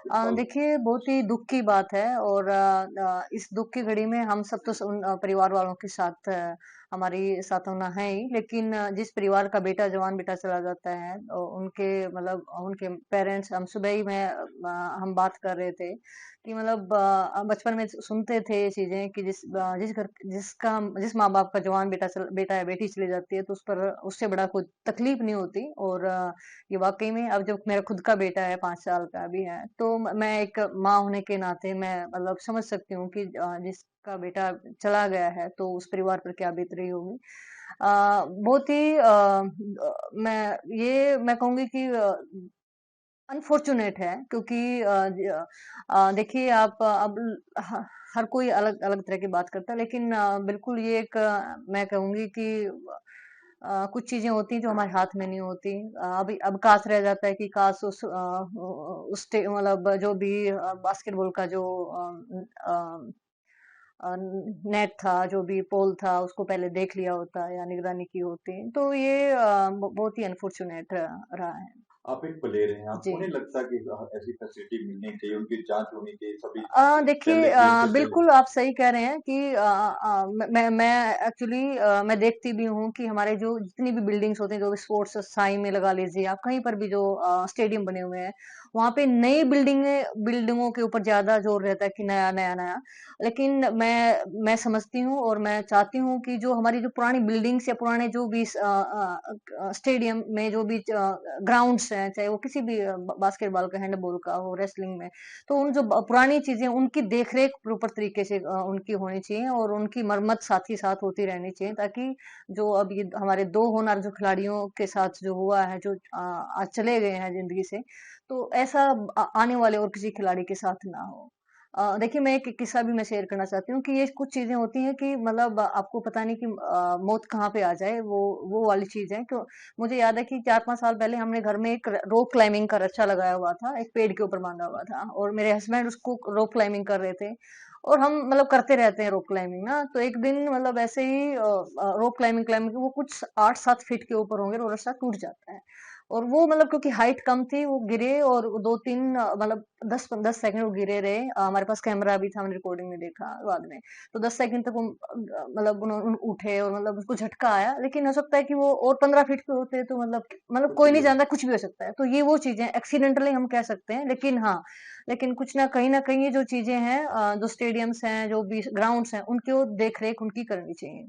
बिल्कुल। देखिए बहुत ही दुःख की बात है और इस दुःख की घड़ी में हम सब तो उन परिवार वालों के साथ हमारी साथ होना है ही, लेकिन जिस परिवार का बेटा जवान बेटा चला जाता है उनके मतलब उनके पेरेंट्स हम सुबह ही मैं हम बात कर रहे थे कि मतलब बचपन में सुनते थे ये चीजें कि जिस माँ बाप का जवान बेटा या बेटी चली जाती है तो उस पर उससे बड़ा कोई तकलीफ नहीं होती। और ये वाकई में अब जब मेरा खुद का बेटा है 5 साल का भी है तो मैं एक माँ होने के नाते मैं मतलब समझ सकती हूँ कि जिसका बेटा चला गया है तो उस परिवार पर क्या बीत रही होगी। बहुत ही मैं कहूंगी कि अनफॉर्चुनेट है क्योंकि देखिए आप हर कोई अलग अलग तरह की बात करता है, लेकिन बिल्कुल ये एक मैं कहूंगी कि कुछ चीजें होती हैं जो हमारे हाथ में नहीं होती। अभी अब काश रह जाता है कि काश मतलब जो भी बास्केटबॉल का जो नेट था जो भी पोल था उसको पहले देख लिया होता या निगरानी की होती, तो ये बहुत ही अनफॉर्चुनेट रहा है। आप एक प्लेयर हैं, जी। आपको नहीं लगता कि ऐसी फैसिलिटी मिलनी चाहिए, उनकी जाँच होनी चाहिए सभी देखिए पहले गेम से पहले? बिल्कुल आप सही कह रहे हैं कि मैं एक्चुअली मैं देखती भी हूँ कि हमारे जो जितनी भी बिल्डिंग्स होती हैं जो भी स्पोर्ट्स साई में लगा लीजिए आप कहीं पर भी जो स्टेडियम बने हुए हैं वहां पे नई बिल्डिंगों के ऊपर ज्यादा जोर रहता है कि नया नया नया। लेकिन मैं समझती हूँ और मैं चाहती हूँ कि जो हमारी जो पुरानी बिल्डिंग्स या पुराने जो भी स्टेडियम में जो भी ग्राउंड्स हैं चाहे वो किसी भी बास्केटबॉल का हैंडबॉल का हो रेसलिंग में, तो उन जो पुरानी चीजें उनकी देखरेख प्रॉपर तरीके से उनकी होनी चाहिए और उनकी मरम्मत साथ ही साथ होती रहनी चाहिए ताकि जो अब ये हमारे दो होनहार जो खिलाड़ियों के साथ जो हुआ है जो आज चले गए हैं जिंदगी से, तो ऐसा आने वाले और किसी खिलाड़ी के साथ ना हो। देखिए मैं एक किस्सा भी मैं शेयर करना चाहती हूँ कि ये कुछ चीजें होती हैं कि मतलब आपको पता नहीं कि मौत कहाँ पे आ जाए, वो वाली चीज है। क्यों मुझे याद है कि 4-5 साल पहले हमने घर में एक रॉक क्लाइंबिंग का रच्चा लगाया हुआ था, एक पेड़ के ऊपर बांधा हुआ था और मेरे हस्बैंड उसको रॉक क्लाइंबिंग कर रहे थे और हम मतलब करते रहते हैं रॉक क्लाइंबिंग ना। तो एक दिन मतलब ऐसे ही रॉक क्लाइंबिंग क्लाइंबिंग वो कुछ 8-7 फीट के ऊपर होंगे और वो रास्ता टूट जाता है और वो मतलब क्योंकि हाइट कम थी वो गिरे और 2-3 मतलब 10-10 सेकंड वो गिरे रहे। हमारे पास कैमरा भी था, हमने रिकॉर्डिंग में देखा बाद में। तो 10 सेकंड तक वो मतलब उन्होंने उठे और मतलब उसको झटका आया, लेकिन हो सकता है कि वो और 15 फीट पे होते तो मतलब कुछ कोई भी नहीं हो जानता, सकता कुछ भी हो सकता है। तो ये वो चीजें एक्सीडेंटली हम कह सकते हैं, लेकिन हाँ लेकिन कुछ ना कहीं ये जो चीजें हैं जो स्टेडियम्स हैं जो भी ग्राउंड्स हैं उनकी देख रेख उनकी करनी चाहिए।